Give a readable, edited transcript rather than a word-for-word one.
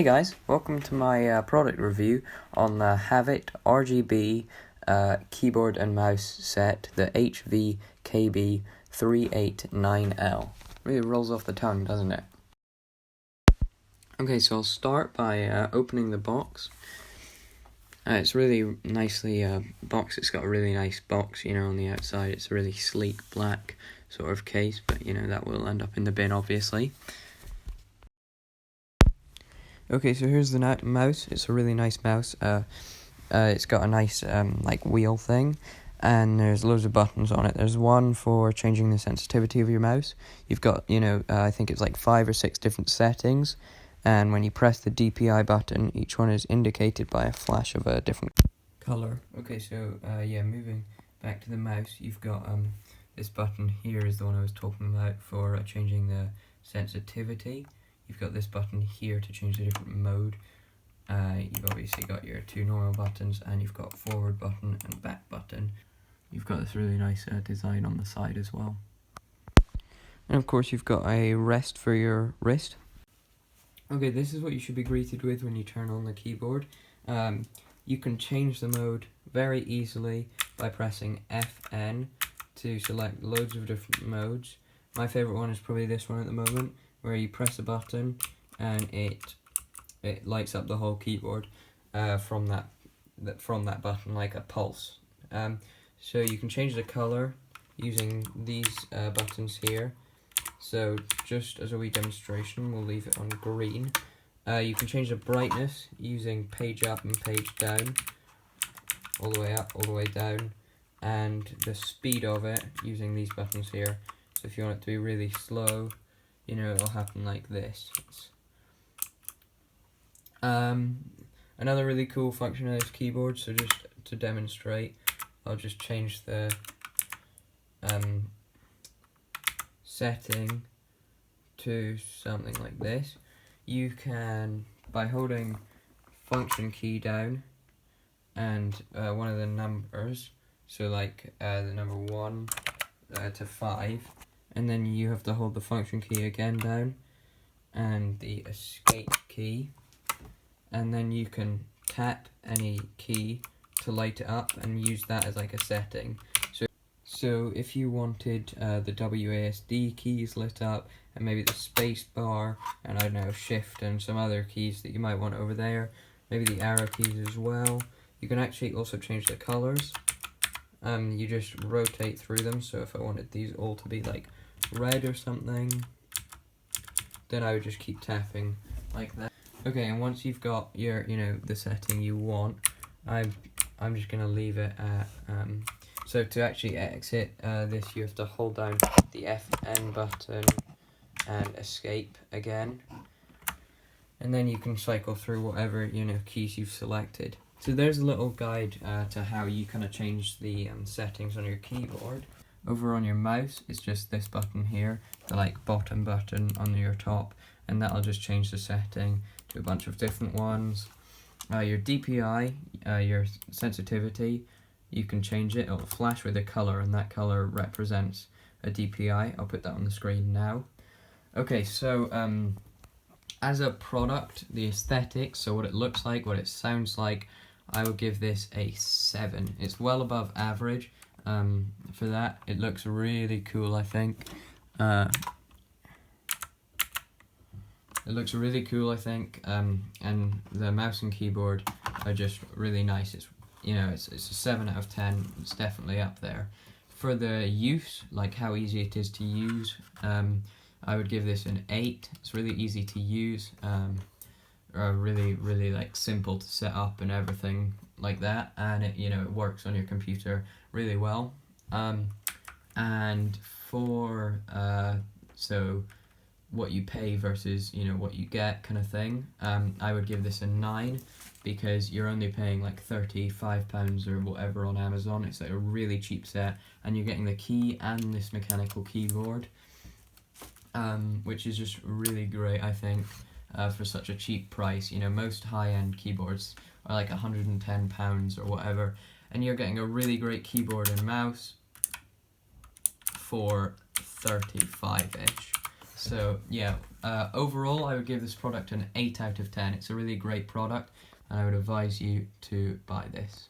Hey guys, welcome to my product review on the Havit RGB keyboard and mouse set, the HV KB389L. Really rolls off the tongue, doesn't it? Okay, so I'll start by opening the box. It's really nicely boxed. It's got a really nice box, on the outside. It's a really sleek black sort of case, but that will end up in the bin, obviously. Okay, so here's the mouse. It's a really nice mouse. It's got a nice wheel thing, and there's loads of buttons on it. There's one for changing the sensitivity of your mouse. You've got, I think it's like 5 or 6 different settings, and when you press the DPI button, each one is indicated by a flash of a different color. Okay, so moving back to the mouse, you've got this button here is the one I was talking about for changing the sensitivity. You've got this button here to change the different mode. You've obviously got your 2 normal buttons, and you've got forward button and back button. You've got this really nice design on the side as well. And of course you've got a rest for your wrist. Okay, this is what you should be greeted with when you turn on the keyboard. You can change the mode very easily by pressing FN to select loads of different modes. My favourite one is probably this one at the moment, where you press a button and it lights up the whole keyboard from that button like a pulse. So you can change the color using these buttons here. So just as a wee demonstration, we'll leave it on green. You can change the brightness using page up and page down, all the way up, all the way down, and the speed of it using these buttons here. So if you want it to be really slow, it'll happen like this. Another really cool function of this keyboard, so just to demonstrate, I'll just change the setting to something like this. You can, by holding function key down and one of the numbers, so like the number 1 to 5, and then you have to hold the function key again down and the escape key, and then you can tap any key to light it up and use that as like a setting. So if you wanted the WASD keys lit up, and maybe the space bar, and I don't know, shift and some other keys that you might want over there, maybe the arrow keys as well. You can actually also change the colors. You just rotate through them, so if I wanted these all to be like red or something, then I would just keep tapping like that. Okay, and once you've got your, the setting you want, I'm just gonna leave it at, so to actually exit this, you have to hold down the FN button and escape again, and then you can cycle through whatever, keys you've selected. So there's a little guide to how you kind of change the settings on your keyboard. Over on your mouse, it's just this button here, the bottom button on your top, and that'll just change the setting to a bunch of different ones. Your DPI, your sensitivity, you can change it. It'll flash with a color, and that color represents a DPI. I'll put that on the screen now. Okay, so as a product, the aesthetics, so what it looks like, what it sounds like, I would give this a 7. It's well above average. For that, it looks really cool, I think. It looks really cool, I think, and the mouse and keyboard are just really nice. It's it's a 7 out of 10. It's definitely up there. For the use, like how easy it is to use, I would give this an 8. It's really easy to use, really simple to set up and everything like that, and it it works on your computer really well. And for so what you pay versus what you get kind of thing, I would give this a 9, because you're only paying like £35 or whatever on Amazon. It's like a really cheap set, and you're getting the key and this mechanical keyboard, which is just really great, I think, for such a cheap price. Most high-end keyboards are like £110 or whatever, and you're getting a really great keyboard and mouse for 35-ish. So yeah, overall I would give this product an 8 out of 10. It's a really great product and I would advise you to buy this.